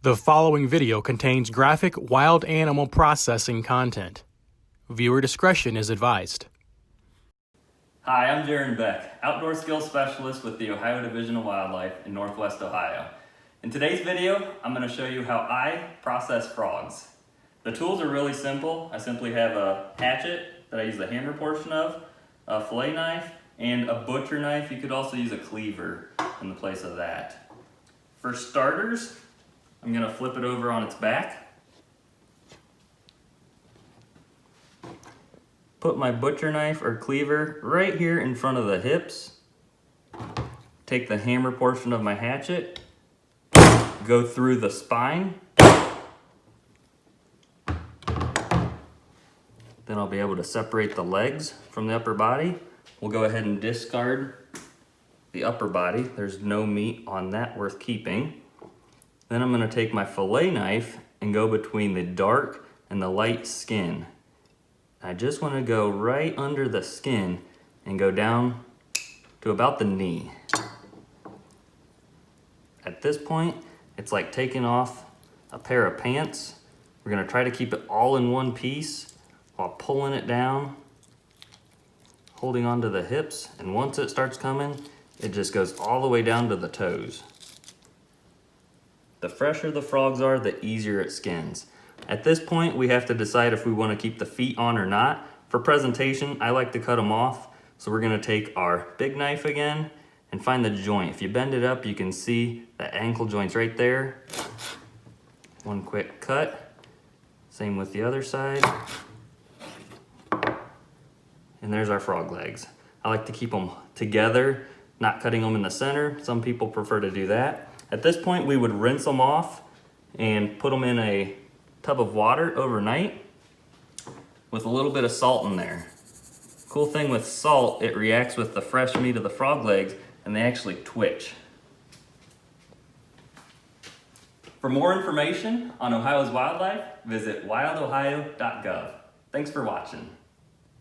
The following video contains graphic wild animal processing content. Viewer discretion is advised. Hi, I'm Jeren Beck, Outdoor Skills Specialist with the Ohio Division of Wildlife in Northwest Ohio. In today's video, I'm going to show you how I process frogs. The tools are really simple. I simply have a hatchet that I use the hammer portion of, a fillet knife, and a butcher knife. You could also use a cleaver in the place of that. For starters, I'm going to flip it over on its back. Put my butcher knife or cleaver right here in front of the hips. Take the hammer portion of my hatchet, go through the spine. Then I'll be able to separate the legs from the upper body. We'll go ahead and discard the upper body. There's no meat on that worth keeping. Then I'm going to take my fillet knife and go between the dark and the light skin. I just want to go right under the skin and go down to about the knee. At this point, it's like taking off a pair of pants. We're going to try to keep it all in one piece while pulling it down, holding onto the hips, and once it starts coming, it just goes all the way down to the toes. The fresher the frogs are, the easier it skins. At this point, we have to decide if we want to keep the feet on or not. For presentation, I like to cut them off. So we're going to take our big knife again and find the joint. If you bend it up, you can see the ankle joint's right there. One quick cut. Same with the other side. And there's our frog legs. I like to keep them together, not cutting them in the center. Some people prefer to do that. At this point, we would rinse them off and put them in a tub of water overnight with a little bit of salt in there. Cool thing with salt, it reacts with the fresh meat of the frog legs and they actually twitch. For more information on Ohio's wildlife, visit wildohio.gov. Thanks for watching.